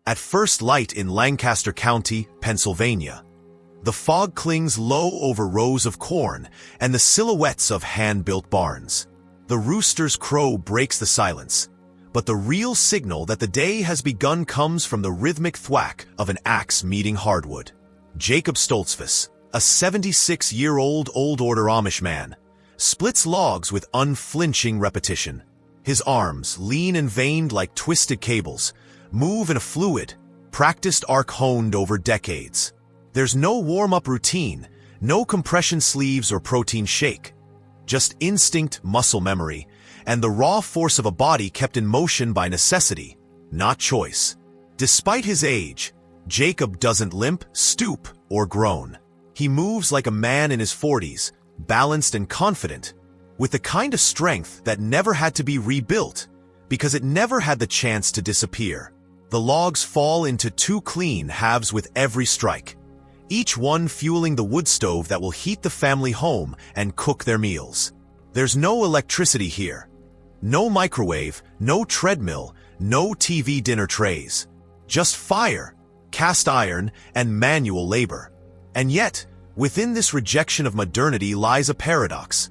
At first light in Lancaster County, Pennsylvania. The fog clings low over rows of corn and the silhouettes of hand-built barns. The rooster's crow breaks the silence, but the real signal that the day has begun comes from the rhythmic thwack of an axe meeting hardwood. Jacob Stoltzfus, a 76-year-old Old-Order Amish man, splits logs with unflinching repetition. His arms, lean and veined like twisted cables, move in a fluid, practiced arc honed over decades. There's no warm-up routine, no compression sleeves or protein shake. Just instinct, muscle memory, and the raw force of a body kept in motion by necessity, not choice. Despite his age, Jacob doesn't limp, stoop, or groan. He moves like a man in his 40s, balanced and confident, with the kind of strength that never had to be rebuilt, because it never had the chance to disappear. The logs fall into two clean halves with every strike, each one fueling the wood stove that will heat the family home and cook their meals. There's no electricity here. No microwave, no treadmill, no TV dinner trays. Just fire, cast iron, and manual labor. And yet, within this rejection of modernity lies a paradox.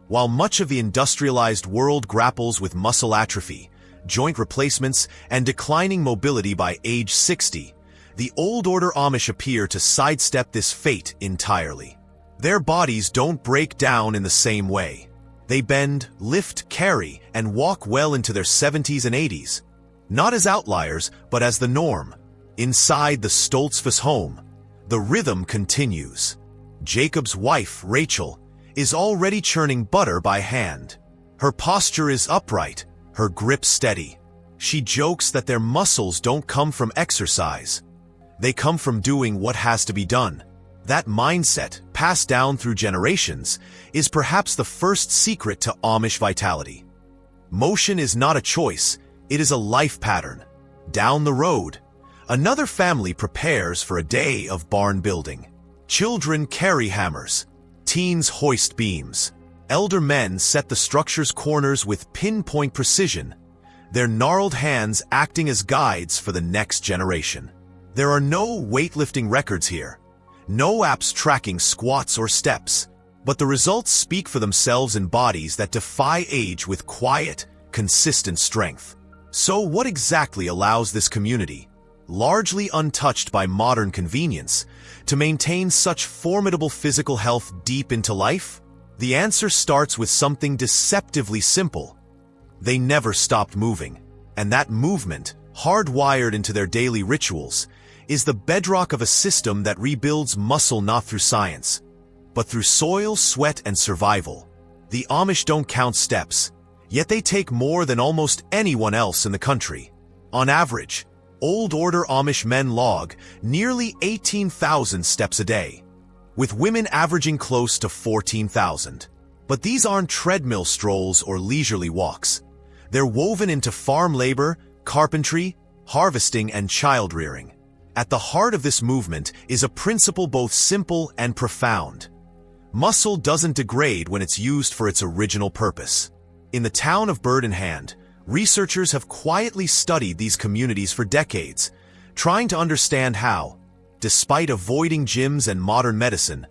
While much of the industrialized world grapples with muscle atrophy, joint replacements, and declining mobility by age 60, the Old-Order Amish appear to sidestep this fate entirely. Their bodies don't break down in the same way. They bend, lift, carry, and walk well into their 70s and 80s. Not as outliers, but as the norm. Inside the Stoltzfus home, the rhythm continues. Jacob's wife, Rachel, is already churning butter by hand. Her posture is upright, her grip steady. She jokes that their muscles don't come from exercise. They come from doing what has to be done. That mindset, passed down through generations, is perhaps the first secret to Amish vitality. Motion is not a choice, it is a life pattern. Down the road, another family prepares for a day of barn building. Children carry hammers. Teens hoist beams. Elder men set the structure's corners with pinpoint precision, their gnarled hands acting as guides for the next generation. There are no weightlifting records here, no apps tracking squats or steps, but the results speak for themselves in bodies that defy age with quiet, consistent strength. So what exactly allows this community, largely untouched by modern convenience, to maintain such formidable physical health deep into life? The answer starts with something deceptively simple. They never stopped moving, and that movement, hardwired into their daily rituals, is the bedrock of a system that rebuilds muscle not through science, but through soil, sweat, and survival. The Amish don't count steps, yet they take more than almost anyone else in the country. On average, Old-Order Amish men log nearly 18,000 steps a day, with women averaging close to 14,000. But these aren't treadmill strolls or leisurely walks. They're woven into farm labor, carpentry, harvesting, and child-rearing. At the heart of this movement is a principle both simple and profound. Muscle doesn't degrade when it's used for its original purpose. In the town of Bird in Hand, researchers have quietly studied these communities for decades, trying to understand how, despite avoiding gyms and modern medicine,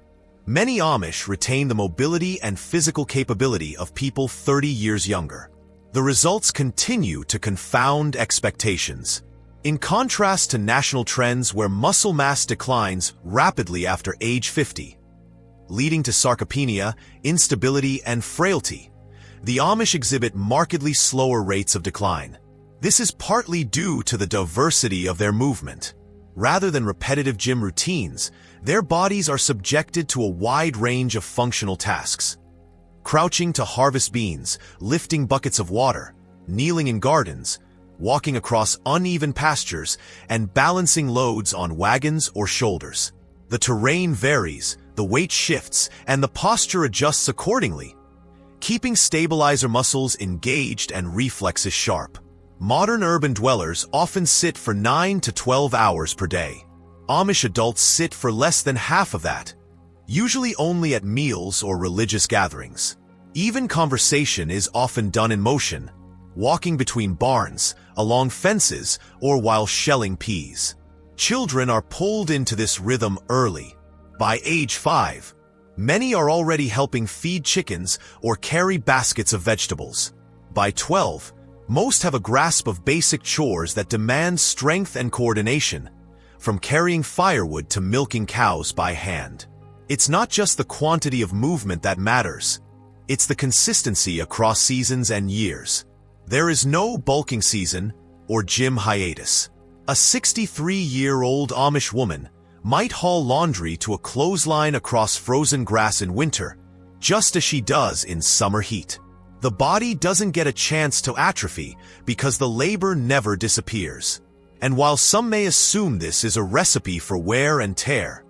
many Amish retain the mobility and physical capability of people 30 years younger. The results continue to confound expectations. In contrast to national trends where muscle mass declines rapidly after age 50, leading to sarcopenia, instability, and frailty, the Amish exhibit markedly slower rates of decline. This is partly due to the diversity of their movement. Rather than repetitive gym routines, their bodies are subjected to a wide range of functional tasks. Crouching to harvest beans, lifting buckets of water, kneeling in gardens, walking across uneven pastures, and balancing loads on wagons or shoulders. The terrain varies, the weight shifts, and the posture adjusts accordingly, keeping stabilizer muscles engaged and reflexes sharp. Modern urban dwellers often sit for 9 to 12 hours per day. Amish adults sit for less than half of that, usually only at meals or religious gatherings. Even conversation is often done in motion, walking between barns, along fences, or while shelling peas. Children are pulled into this rhythm early. By age 5, many are already helping feed chickens or carry baskets of vegetables. By 12, most have a grasp of basic chores that demand strength and coordination, from carrying firewood to milking cows by hand. It's not just the quantity of movement that matters. It's the consistency across seasons and years. There is no bulking season or gym hiatus. A 63-year-old Amish woman might haul laundry to a clothesline across frozen grass in winter, just as she does in summer heat. The body doesn't get a chance to atrophy because the labor never disappears. And while some may assume this is a recipe for wear and tear,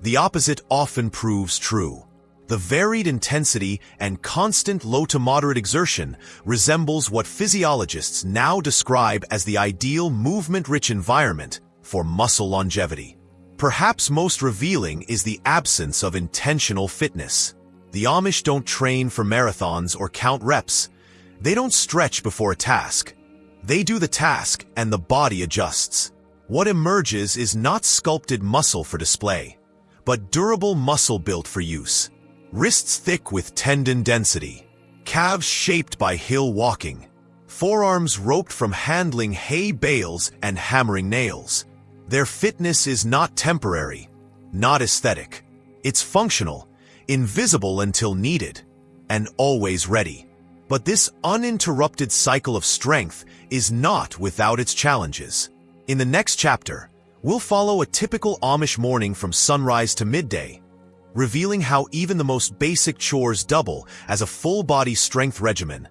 the opposite often proves true. The varied intensity and constant low to moderate exertion resembles what physiologists now describe as the ideal movement-rich environment for muscle longevity. Perhaps most revealing is the absence of intentional fitness. The Amish don't train for marathons or count reps. They don't stretch before a task. They do the task and the body adjusts. What emerges is not sculpted muscle for display, but durable muscle built for use. Wrists thick with tendon density, calves shaped by hill walking, forearms roped from handling hay bales and hammering nails. Their fitness is not temporary, not aesthetic. It's functional, invisible until needed, and always ready. But this uninterrupted cycle of strength is not without its challenges. In the next chapter, we'll follow a typical Amish morning from sunrise to midday, revealing how even the most basic chores double as a full-body strength regimen,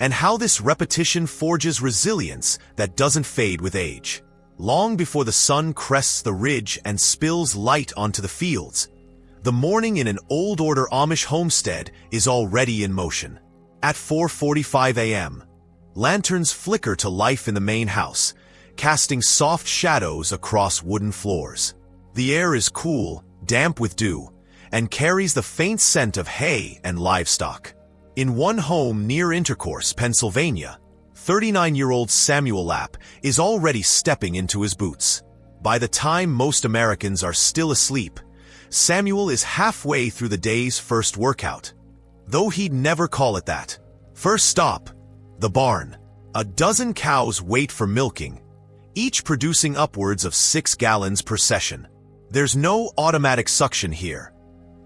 and how this repetition forges resilience that doesn't fade with age. Long before the sun crests the ridge and spills light onto the fields, the morning in an old-order Amish homestead is already in motion. At 4:45 a.m., lanterns flicker to life in the main house, casting soft shadows across wooden floors. The air is cool, damp with dew, and carries the faint scent of hay and livestock. In one home near Intercourse, Pennsylvania, 39-year-old Samuel Lapp is already stepping into his boots. By the time most Americans are still asleep, Samuel is halfway through the day's first workout, though he'd never call it that. First stop, the barn. A dozen cows wait for milking, each producing upwards of 6 gallons per session. There's no automatic suction here,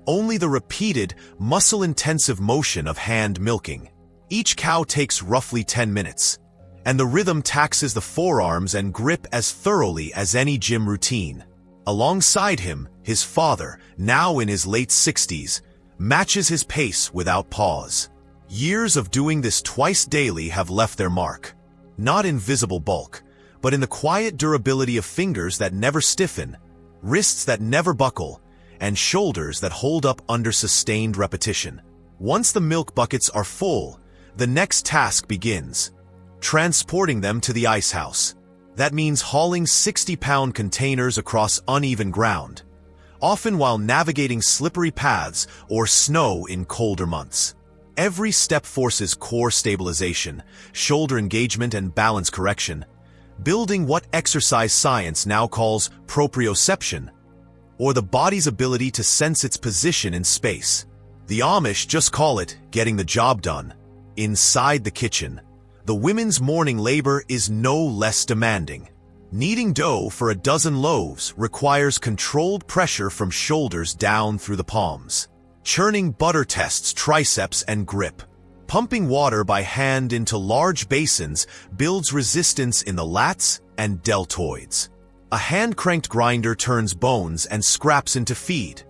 only the repeated, muscle-intensive motion of hand milking. Each cow takes roughly 10 minutes, and the rhythm taxes the forearms and grip as thoroughly as any gym routine. Alongside him, his father, now in his late 60s, matches his pace without pause. Years of doing this twice daily have left their mark, not in visible bulk, but in the quiet durability of fingers that never stiffen, wrists that never buckle, and shoulders that hold up under sustained repetition. Once the milk buckets are full, the next task begins: transporting them to the ice house. That means hauling 60-pound containers across uneven ground, often while navigating slippery paths or snow in colder months. Every step forces core stabilization, shoulder engagement, and balance correction, building what exercise science now calls proprioception, or the body's ability to sense its position in space. The Amish just call it getting the job done. Inside the kitchen, the women's morning labor is no less demanding. Kneading dough for a dozen loaves requires controlled pressure from shoulders down through the palms. Churning butter tests triceps and grip. Pumping water by hand into large basins builds resistance in the lats and deltoids. A hand-cranked grinder turns bones and scraps into feed,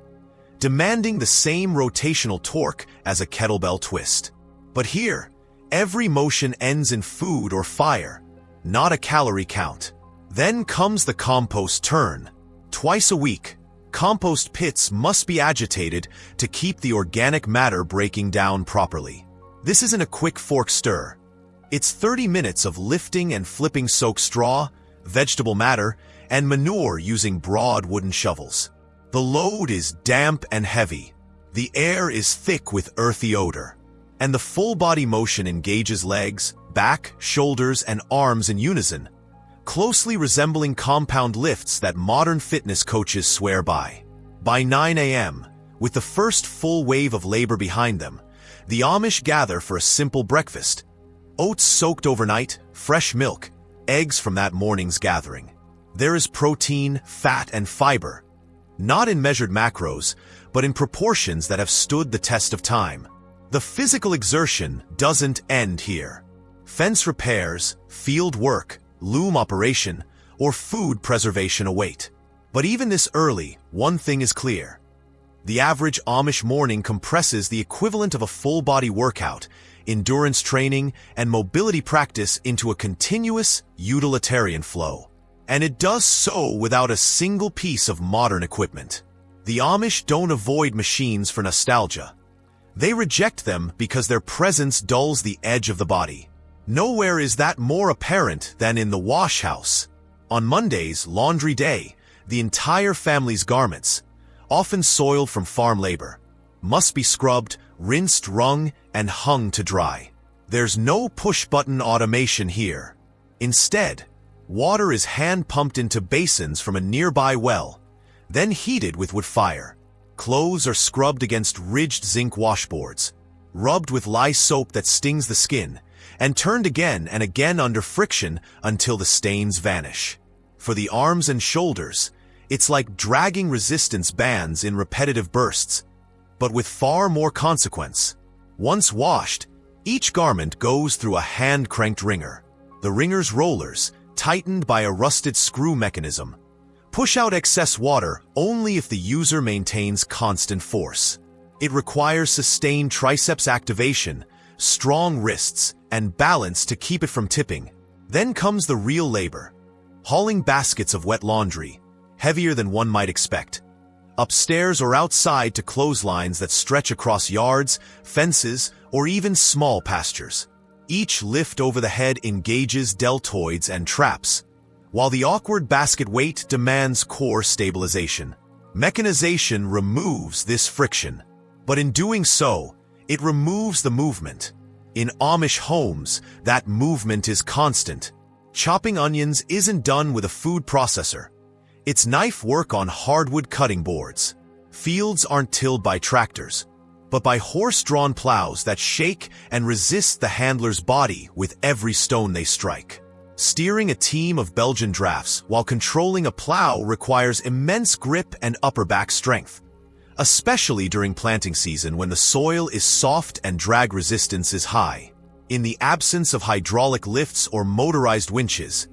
demanding the same rotational torque as a kettlebell twist. But here, every motion ends in food or fire, not a calorie count. Then comes the compost turn. Twice a week, compost pits must be agitated to keep the organic matter breaking down properly. This isn't a quick fork stir. It's 30 minutes of lifting and flipping soaked straw, vegetable matter, and manure using broad wooden shovels. The load is damp and heavy. The air is thick with earthy odor, and the full body motion engages legs, back, shoulders, and arms in unison, closely resembling compound lifts that modern fitness coaches swear by. By 9 a.m., with the first full wave of labor behind them, the Amish gather for a simple breakfast. Oats soaked overnight, fresh milk, eggs from that morning's gathering. There is protein, fat, and fiber, not in measured macros, but in proportions that have stood the test of time. The physical exertion doesn't end here. Fence repairs, field work, loom operation, or food preservation await. But even this early, one thing is clear. The average Amish morning compresses the equivalent of a full-body workout, endurance training, and mobility practice into a continuous, utilitarian flow. And it does so without a single piece of modern equipment. The Amish don't avoid machines for nostalgia. They reject them because their presence dulls the edge of the body. Nowhere is that more apparent than in the wash house. On Monday's laundry day, the entire family's garments, often soiled from farm labor, must be scrubbed, rinsed, wrung, and hung to dry. There's no push-button automation here. Instead, water is hand-pumped into basins from a nearby well, then heated with wood fire. Clothes are scrubbed against ridged zinc washboards, rubbed with lye soap that stings the skin, and turned again and again under friction until the stains vanish. For the arms and shoulders, it's like dragging resistance bands in repetitive bursts, but with far more consequence. Once washed, each garment goes through a hand-cranked wringer. The wringer's rollers, tightened by a rusted screw mechanism, push out excess water only if the user maintains constant force. It requires sustained triceps activation, strong wrists, and balance to keep it from tipping. Then comes the real labor, hauling baskets of wet laundry, heavier than one might expect, upstairs or outside to clotheslines that stretch across yards, fences, or even small pastures. Each lift over the head engages deltoids and traps, while the awkward basket weight demands core stabilization. Mechanization removes this friction, but in doing so, it removes the movement. In Amish homes, that movement is constant. Chopping onions isn't done with a food processor. It's knife work on hardwood cutting boards. Fields aren't tilled by tractors, but by horse-drawn plows that shake and resist the handler's body with every stone they strike. Steering a team of Belgian drafts while controlling a plow requires immense grip and upper back strength, especially during planting season when the soil is soft and drag resistance is high. In the absence of hydraulic lifts or motorized winches,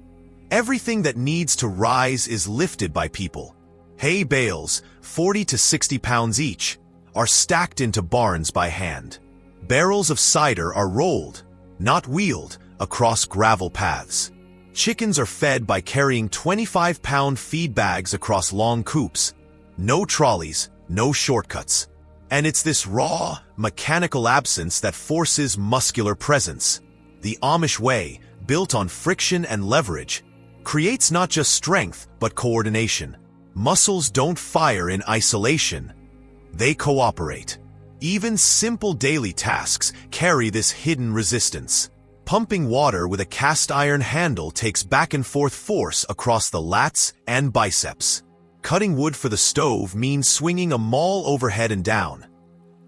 everything that needs to rise is lifted by people. Hay bales, 40 to 60 pounds each, are stacked into barns by hand. Barrels of cider are rolled, not wheeled, across gravel paths. Chickens are fed by carrying 25-pound feed bags across long coops. No trolleys, no shortcuts. And it's this raw, mechanical absence that forces muscular presence. The Amish way, built on friction and leverage, creates not just strength, but coordination. Muscles don't fire in isolation. They cooperate. Even simple daily tasks carry this hidden resistance. Pumping water with a cast iron handle takes back and forth force across the lats and biceps. Cutting wood for the stove means swinging a maul overhead and down,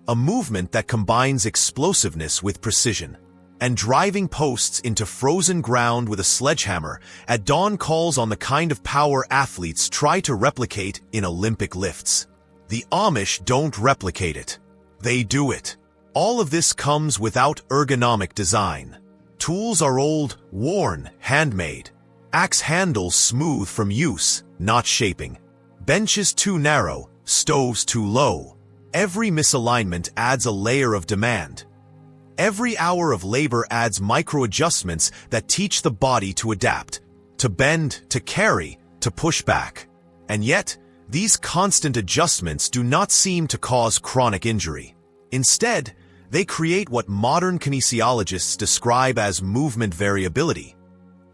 a movement that combines explosiveness with precision. And driving posts into frozen ground with a sledgehammer at dawn calls on the kind of power athletes try to replicate in Olympic lifts. The Amish don't replicate it. They do it. All of this comes without ergonomic design. Tools are old, worn, handmade. Axe handles smooth from use, not shaping. Benches too narrow, stoves too low. Every misalignment adds a layer of demand. Every hour of labor adds micro-adjustments that teach the body to adapt, to bend, to carry, to push back. And yet, these constant adjustments do not seem to cause chronic injury. Instead, they create what modern kinesiologists describe as movement variability,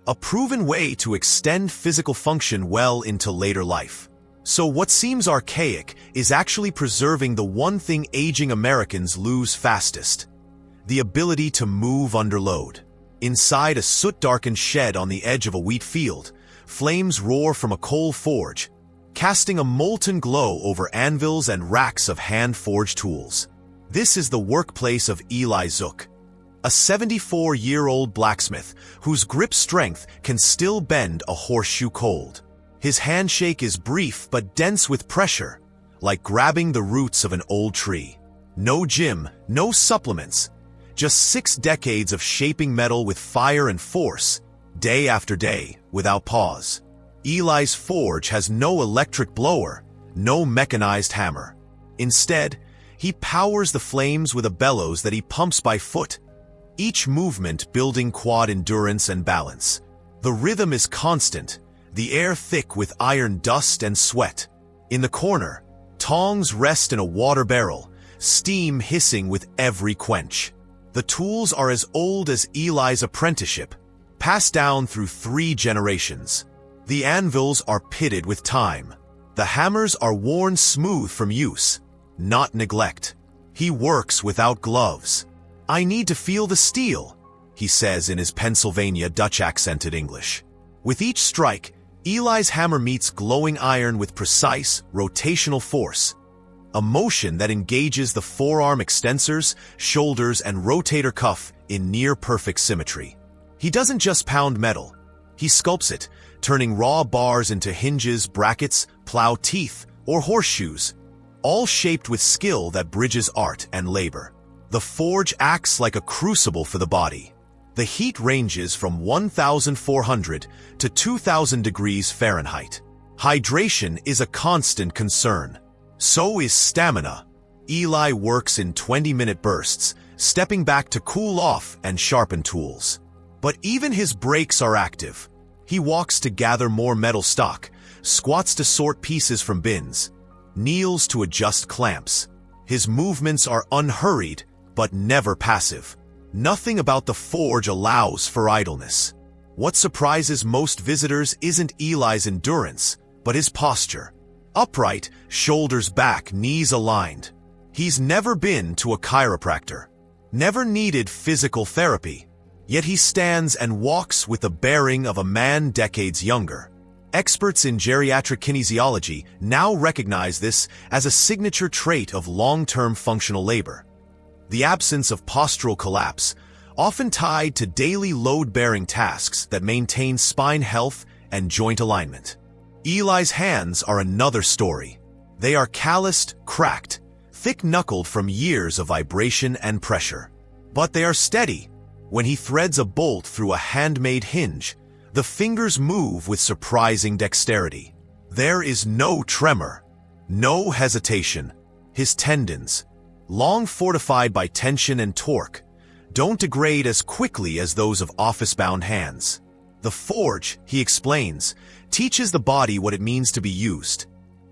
a proven way to extend physical function well into later life. So what seems archaic is actually preserving the one thing aging Americans lose fastest: the ability to move under load. Inside a soot-darkened shed on the edge of a wheat field, flames roar from a coal forge, casting a molten glow over anvils and racks of hand-forged tools. This is the workplace of Eli Zook, a 74-year-old blacksmith whose grip strength can still bend a horseshoe cold. His handshake is brief but dense with pressure, like grabbing the roots of an old tree. No gym, no supplements, just 6 decades of shaping metal with fire and force, day after day, without pause. Eli's forge has no electric blower, no mechanized hammer. Instead, he powers the flames with a bellows that he pumps by foot, each movement building quad endurance and balance. The rhythm is constant, the air thick with iron dust and sweat. In the corner, tongs rest in a water barrel, steam hissing with every quench. The tools are as old as Eli's apprenticeship, passed down through 3 generations. The anvils are pitted with time. The hammers are worn smooth from use, not neglect. He works without gloves. "I need to feel the steel," he says in his Pennsylvania Dutch-accented English. With each strike, Eli's hammer meets glowing iron with precise, rotational force, a motion that engages the forearm extensors, shoulders, and rotator cuff in near-perfect symmetry. He doesn't just pound metal. He sculpts it, turning raw bars into hinges, brackets, plow teeth, or horseshoes, all shaped with skill that bridges art and labor. The forge acts like a crucible for the body. The heat ranges from 1,400 to 2,000 degrees Fahrenheit. Hydration is a constant concern. So is stamina. Eli works in 20-minute bursts, stepping back to cool off and sharpen tools. But even his breaks are active. He walks to gather more metal stock, squats to sort pieces from bins, kneels to adjust clamps. His movements are unhurried, but never passive. Nothing about the forge allows for idleness. What surprises most visitors isn't Eli's endurance, but his posture. Upright, shoulders back, knees aligned. He's never been to a chiropractor, never needed physical therapy, yet he stands and walks with the bearing of a man decades younger. Experts in geriatric kinesiology now recognize this as a signature trait of long-term functional labor. The absence of postural collapse, often tied to daily load-bearing tasks that maintain spine health and joint alignment. Eli's hands are another story. They are calloused, cracked, thick-knuckled from years of vibration and pressure. But they are steady. When he threads a bolt through a handmade hinge, the fingers move with surprising dexterity. There is no tremor, no hesitation. His tendons, long fortified by tension and torque, don't degrade as quickly as those of office-bound hands. The forge, he explains, teaches the body what it means to be used,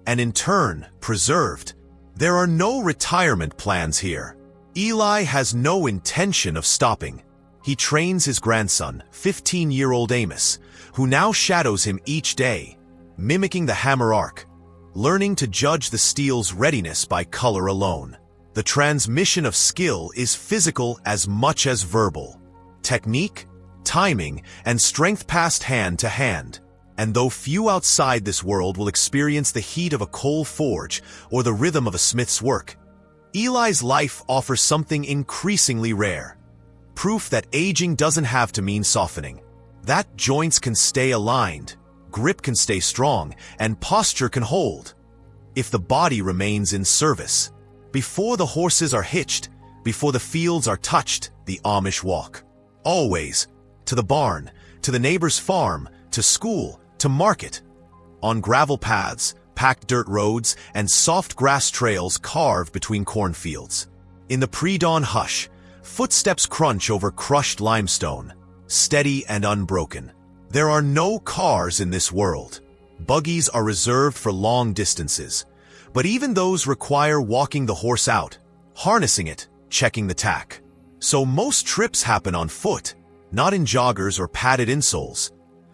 and in turn, preserved. There are no retirement plans here. Eli has no intention of stopping. He trains his grandson, 15-year-old Amos, who now shadows him each day, mimicking the hammer arc, learning to judge the steel's readiness by color alone. The transmission of skill is physical as much as verbal. Technique, timing, and strength passed hand to hand. And though few outside this world will experience the heat of a coal forge or the rhythm of a smith's work, Eli's life offers something increasingly rare. Proof that aging doesn't have to mean softening. That joints can stay aligned, grip can stay strong, and posture can hold, if the body remains in service. Before the horses are hitched, before the fields are touched, the Amish walk. Always. To the barn, to the neighbor's farm, to school, to market. On gravel paths, packed dirt roads, and soft grass trails carved between cornfields. In the pre-dawn hush, footsteps crunch over crushed limestone, steady and unbroken. There are no cars in this world. Buggies are reserved for long distances, but even those require walking the horse out, harnessing it, checking the tack. So most trips happen on foot, not in joggers or padded insoles,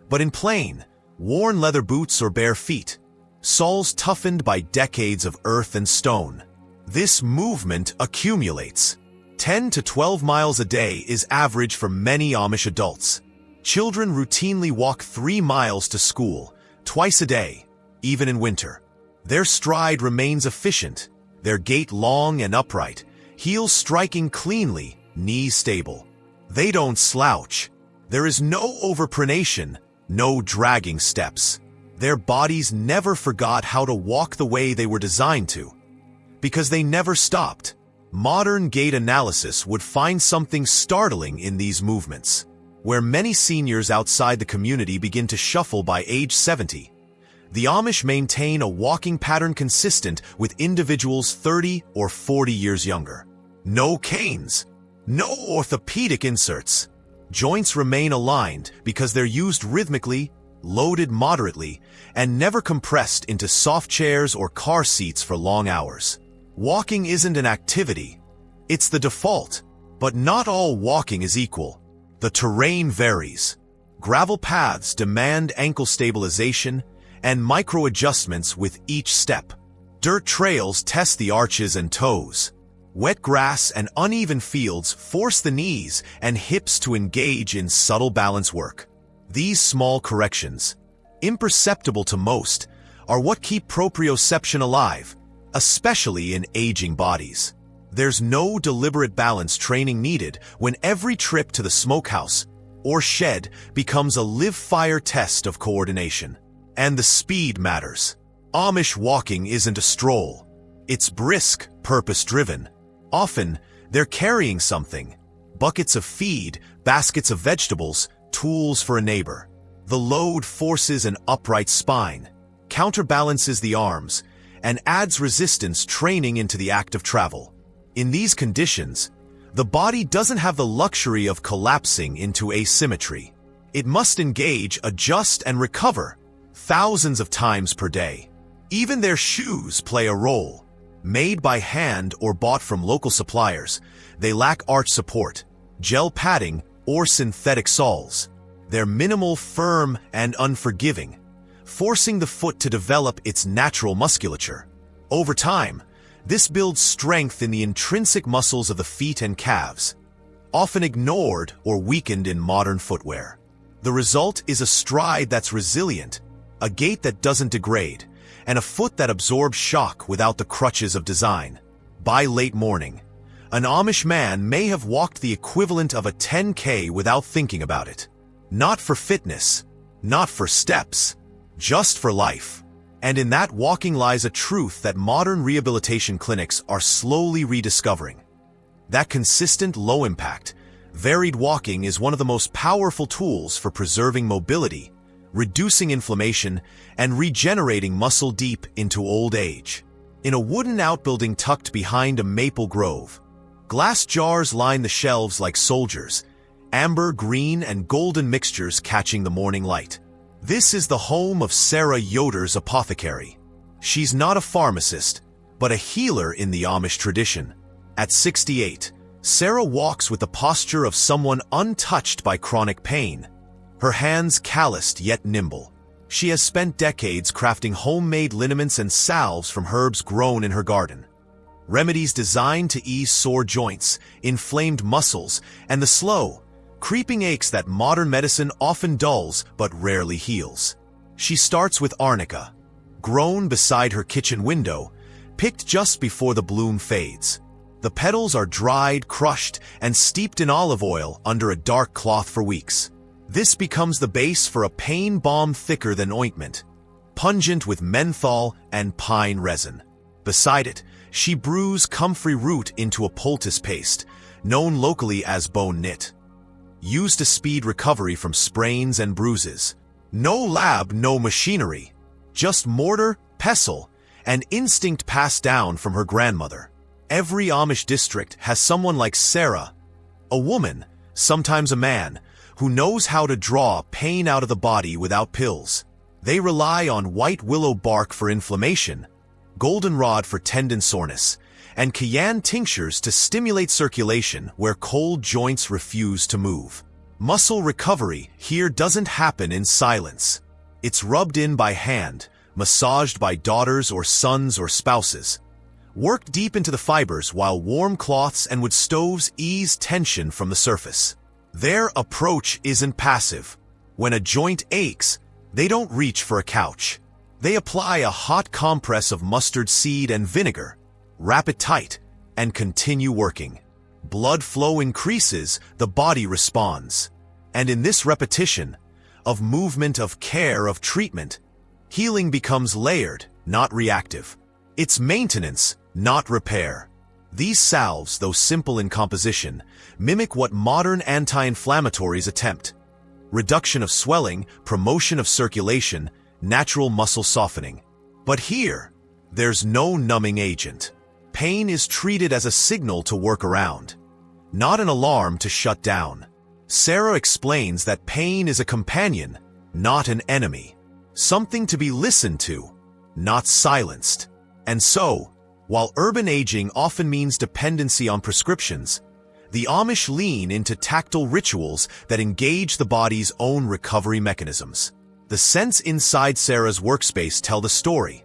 but in plain, worn leather boots or bare feet, soles toughened by decades of earth and stone. This movement accumulates. 10 to 12 miles a day is average for many Amish adults. Children routinely walk 3 miles to school, twice a day, even in winter. Their stride remains efficient, their gait long and upright, heels striking cleanly, knees stable. They don't slouch. There is no overpronation, no dragging steps. Their bodies never forgot how to walk the way they were designed to, because they never stopped. Modern gait analysis would find something startling in these movements. Where many seniors outside the community begin to shuffle by age 70, the Amish maintain a walking pattern consistent with individuals 30 or 40 years younger. No canes, no orthopedic inserts. Joints remain aligned because they're used rhythmically, loaded moderately, and never compressed into soft chairs or car seats for long hours. Walking isn't an activity, it's the default. But not all walking is equal. The terrain varies. Gravel paths demand ankle stabilization and micro-adjustments with each step. Dirt trails test the arches and toes. Wet grass and uneven fields force the knees and hips to engage in subtle balance work. These small corrections, imperceptible to most, are what keep proprioception alive, especially in aging bodies. There's no deliberate balance training needed when every trip to the smokehouse or shed becomes a live-fire test of coordination. And the speed matters. Amish walking isn't a stroll. It's brisk, purpose-driven. Often, they're carrying something: buckets of feed, baskets of vegetables, tools for a neighbor. The load forces an upright spine, counterbalances the arms, and adds resistance training into the act of travel. In these conditions, the body doesn't have the luxury of collapsing into asymmetry. It must engage, adjust, and recover thousands of times per day. Even their shoes play a role. Made by hand or bought from local suppliers, they lack arch support, gel padding, or synthetic soles. They're minimal, firm, and unforgiving, forcing the foot to develop its natural musculature. Over time, this builds strength in the intrinsic muscles of the feet and calves, often ignored or weakened in modern footwear. The result is a stride that's resilient, a gait that doesn't degrade, and a foot that absorbs shock without the crutches of design. By late morning, an Amish man may have walked the equivalent of a 10K without thinking about it. Not for fitness, not for steps, just for life. And in that walking lies a truth that modern rehabilitation clinics are slowly rediscovering. That consistent, low-impact, varied walking is one of the most powerful tools for preserving mobility, reducing inflammation, and regenerating muscle deep into old age. In a wooden outbuilding tucked behind a maple grove, glass jars line the shelves like soldiers, amber, green, and golden mixtures catching the morning light. This is the home of Sarah Yoder's apothecary. She's not a pharmacist, but a healer in the Amish tradition. At 68, Sarah walks with the posture of someone untouched by chronic pain, her hands calloused yet nimble. She has spent decades crafting homemade liniments and salves from herbs grown in her garden. Remedies designed to ease sore joints, inflamed muscles, and the slow, creeping aches that modern medicine often dulls but rarely heals. She starts with arnica, grown beside her kitchen window, picked just before the bloom fades. The petals are dried, crushed, and steeped in olive oil under a dark cloth for weeks. This becomes the base for a pain balm thicker than ointment, pungent with menthol and pine resin. Beside it, she brews comfrey root into a poultice paste, known locally as bone knit, used to speed recovery from sprains and bruises. No lab, no machinery, just mortar, pestle, and instinct passed down from her grandmother. Every Amish district has someone like Sarah, a woman, sometimes a man, who knows how to draw pain out of the body without pills. They rely on white willow bark for inflammation, goldenrod for tendon soreness, and cayenne tinctures to stimulate circulation where cold joints refuse to move. Muscle recovery here doesn't happen in silence. It's rubbed in by hand, massaged by daughters or sons or spouses. work deep into the fibers while warm cloths and wood stoves ease tension from the surface. Their approach isn't passive. When a joint aches, they don't reach for a couch. They apply a hot compress of mustard seed and vinegar, wrap it tight, and continue working. Blood flow increases, the body responds. And in this repetition, of movement, of care, of treatment, healing becomes layered, not reactive. It's maintenance, not repair. These salves, though simple in composition, mimic what modern anti-inflammatories attempt. Reduction of swelling, promotion of circulation, natural muscle softening. But here, there's no numbing agent. Pain is treated as a signal to work around, not an alarm to shut down. Sarah explains that pain is a companion, not an enemy. Something to be listened to, not silenced. And so, while urban aging often means dependency on prescriptions, the Amish lean into tactile rituals that engage the body's own recovery mechanisms. The scents inside Sarah's workspace tell the story.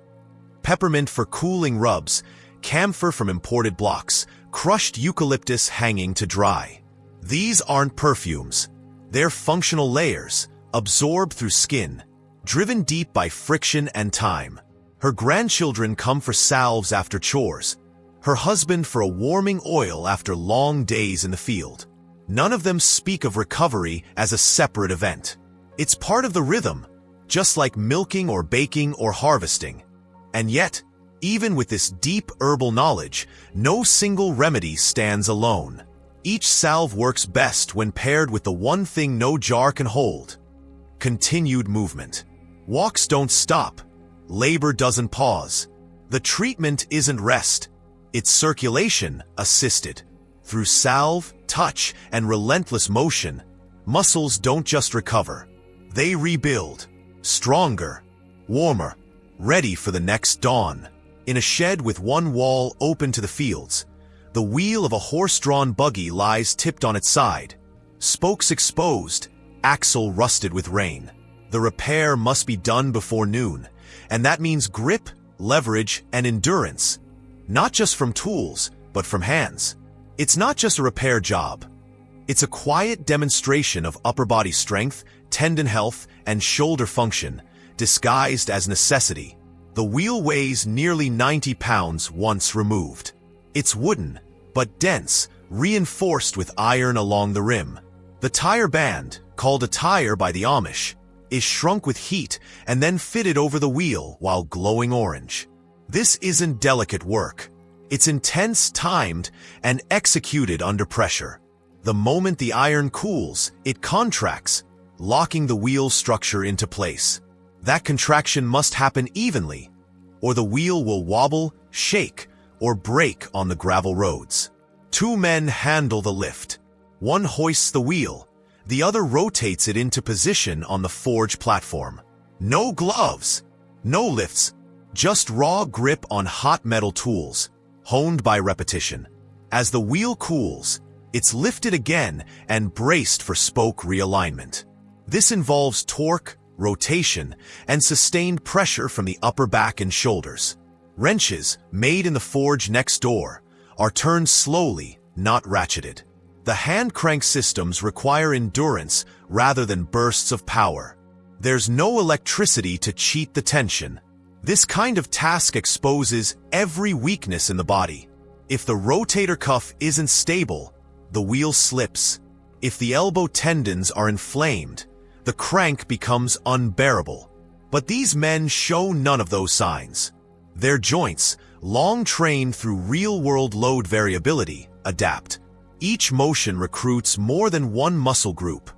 Peppermint for cooling rubs, camphor from imported blocks, crushed eucalyptus hanging to dry. These aren't perfumes. They're functional layers, absorbed through skin, driven deep by friction and time. Her grandchildren come for salves after chores, her husband for a warming oil after long days in the field. None of them speak of recovery as a separate event. It's part of the rhythm, just like milking or baking or harvesting. And yet, even with this deep herbal knowledge, no single remedy stands alone. Each salve works best when paired with the one thing no jar can hold: continued movement. Walks don't stop. Labor doesn't pause. The treatment isn't rest. It's circulation assisted. Through salve, touch, and relentless motion, muscles don't just recover. They rebuild. Stronger, warmer, ready for the next dawn. In a shed with one wall open to the fields, the wheel of a horse-drawn buggy lies tipped on its side, spokes exposed, axle rusted with rain. The repair must be done before noon, and that means grip, leverage, and endurance, not just from tools, but from hands. It's not just a repair job. It's a quiet demonstration of upper body strength, tendon health, and shoulder function, disguised as necessity. The wheel weighs nearly 90 pounds once removed. It's wooden, but dense, reinforced with iron along the rim. The tire band, called a tire by the Amish, is shrunk with heat and then fitted over the wheel while glowing orange. This isn't delicate work. It's intense, timed, and executed under pressure. The moment the iron cools, it contracts, locking the wheel structure into place. That contraction must happen evenly, or the wheel will wobble, shake, or break on the gravel roads. Two men handle the lift. One hoists the wheel, the other rotates it into position on the forge platform. No gloves, no lifts, just raw grip on hot metal tools, honed by repetition. As the wheel cools, it's lifted again and braced for spoke realignment. This involves torque, rotation, and sustained pressure from the upper back and shoulders. Wrenches, made in the forge next door, are turned slowly, not ratcheted. The hand crank systems require endurance rather than bursts of power. There's no electricity to cheat the tension. This kind of task exposes every weakness in the body. If the rotator cuff isn't stable, the wheel slips. If the elbow tendons are inflamed, the crank becomes unbearable. But these men show none of those signs. Their joints, long trained through real-world load variability, adapt. Each motion recruits more than one muscle group.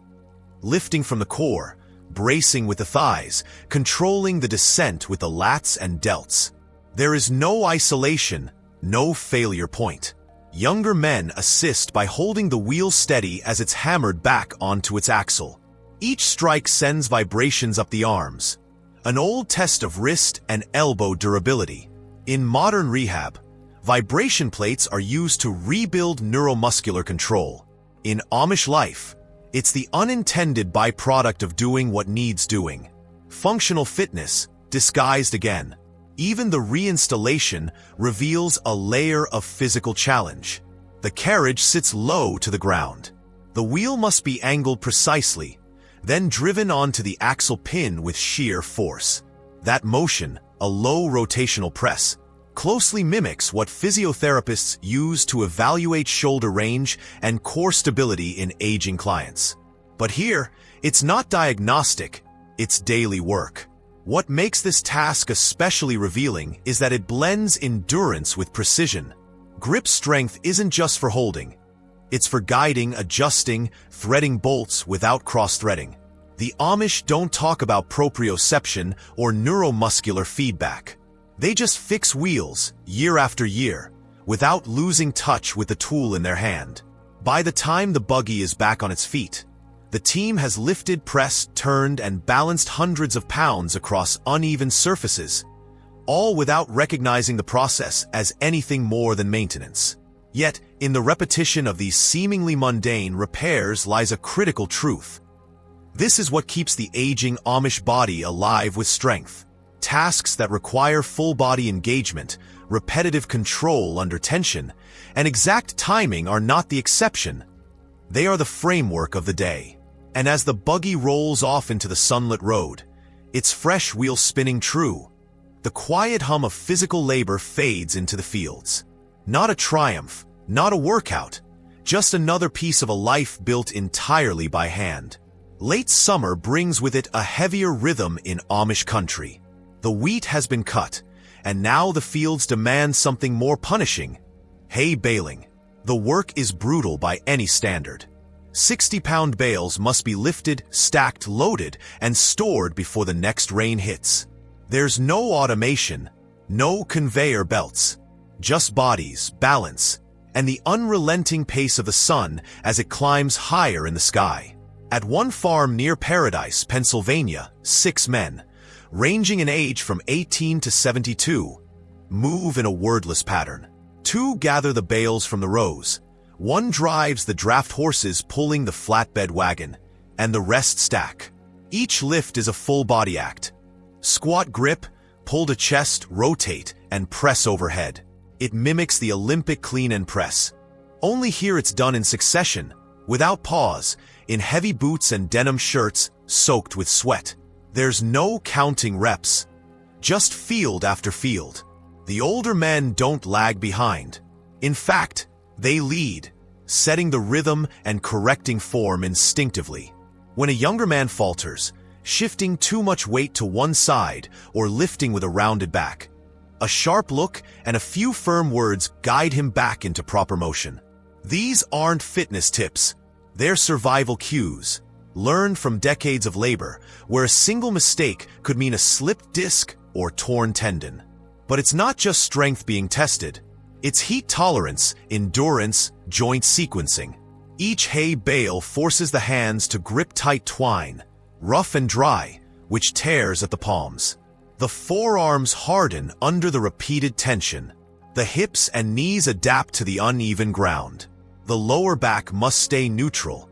Lifting from the core, bracing with the thighs, controlling the descent with the lats and delts. There is no isolation, no failure point. Younger men assist by holding the wheel steady as it's hammered back onto its axle. Each strike sends vibrations up the arms, an old test of wrist and elbow durability. In modern rehab, vibration plates are used to rebuild neuromuscular control. In Amish life, it's the unintended byproduct of doing what needs doing. Functional fitness, disguised again. Even the reinstallation reveals a layer of physical challenge. The carriage sits low to the ground. The wheel must be angled precisely, then driven onto the axle pin with sheer force. That motion, a low rotational press, closely mimics what physiotherapists use to evaluate shoulder range and core stability in aging clients. But here, it's not diagnostic, it's daily work. What makes this task especially revealing is that it blends endurance with precision. Grip strength isn't just for holding. It's for guiding, adjusting, threading bolts without cross-threading. The Amish don't talk about proprioception or neuromuscular feedback. They just fix wheels, year after year, without losing touch with the tool in their hand. By the time the buggy is back on its feet, the team has lifted, pressed, turned, and balanced hundreds of pounds across uneven surfaces, all without recognizing the process as anything more than maintenance. Yet, in the repetition of these seemingly mundane repairs lies a critical truth. This is what keeps the aging Amish body alive with strength. Tasks that require full-body engagement, repetitive control under tension, and exact timing are not the exception. They are the framework of the day. And as the buggy rolls off into the sunlit road, its fresh wheels spinning true, the quiet hum of physical labor fades into the fields. Not a triumph, not a workout, just another piece of a life built entirely by hand. Late summer brings with it a heavier rhythm in Amish country. The wheat has been cut, and now the fields demand something more punishing: hay baling. The work is brutal by any standard. 60-pound bales must be lifted, stacked, loaded, and stored before the next rain hits. There's no automation, no conveyor belts, just bodies, balance, and the unrelenting pace of the sun as it climbs higher in the sky. At one farm near Paradise, Pennsylvania, 6 men, ranging in age from 18 to 72, move in a wordless pattern. 2 gather the bales from the rows. 1 drives the draft horses pulling the flatbed wagon, and the rest stack. Each lift is a full-body act. Squat grip, pull to chest, rotate, and press overhead. It mimics the Olympic clean and press. Only here it's done in succession, without pause, in heavy boots and denim shirts soaked with sweat. There's no counting reps, just field after field. The older men don't lag behind. In fact, they lead, setting the rhythm and correcting form instinctively. When a younger man falters, shifting too much weight to one side or lifting with a rounded back, a sharp look and a few firm words guide him back into proper motion. These aren't fitness tips, they're survival cues, learned from decades of labor, where a single mistake could mean a slipped disc or torn tendon. But it's not just strength being tested. It's heat tolerance, endurance, joint sequencing. Each hay bale forces the hands to grip tight twine, rough and dry, which tears at the palms. The forearms harden under the repeated tension. The hips and knees adapt to the uneven ground. The lower back must stay neutral,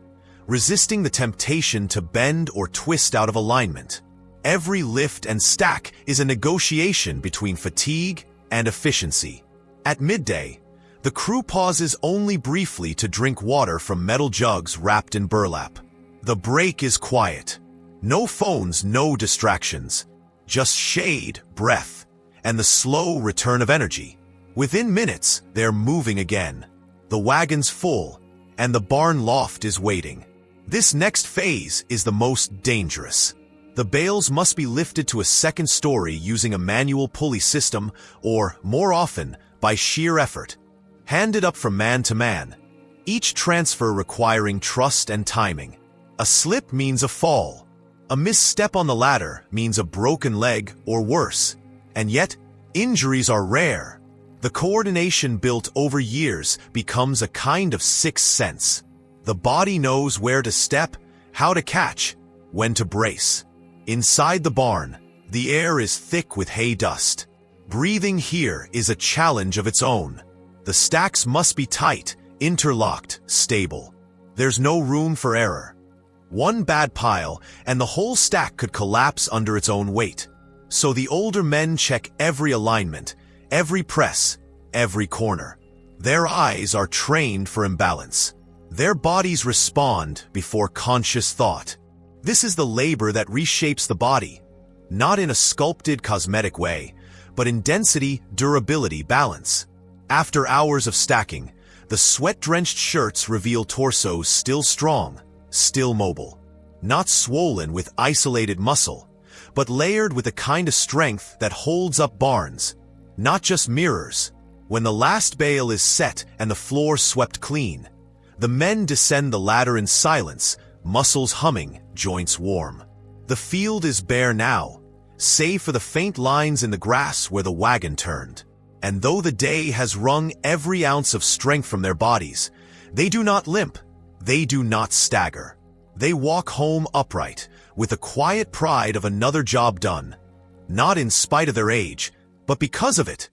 resisting the temptation to bend or twist out of alignment. Every lift and stack is a negotiation between fatigue and efficiency. At midday, the crew pauses only briefly to drink water from metal jugs wrapped in burlap. The break is quiet. No phones, no distractions. Just shade, breath, and the slow return of energy. Within minutes, they're moving again. The wagon's full, and the barn loft is waiting. This next phase is the most dangerous. The bales must be lifted to a second story using a manual pulley system or, more often, by sheer effort, handed up from man to man, each transfer requiring trust and timing. A slip means a fall. A misstep on the ladder means a broken leg or worse. And yet, injuries are rare. The coordination built over years becomes a kind of sixth sense. The body knows where to step, how to catch, when to brace. Inside the barn, the air is thick with hay dust. Breathing here is a challenge of its own. The stacks must be tight, interlocked, stable. There's no room for error. One bad pile, and the whole stack could collapse under its own weight. So the older men check every alignment, every press, every corner. Their eyes are trained for imbalance. Their bodies respond before conscious thought. This is the labor that reshapes the body, not in a sculpted cosmetic way, but in density, durability, balance. After hours of stacking, the sweat-drenched shirts reveal torsos still strong, still mobile. Not swollen with isolated muscle, but layered with the kind of strength that holds up barns, not just mirrors. When the last bale is set and the floor swept clean, the men descend the ladder in silence, muscles humming, joints warm. The field is bare now, save for the faint lines in the grass where the wagon turned. And though the day has wrung every ounce of strength from their bodies, they do not limp, they do not stagger. They walk home upright, with the quiet pride of another job done, not in spite of their age, but because of it.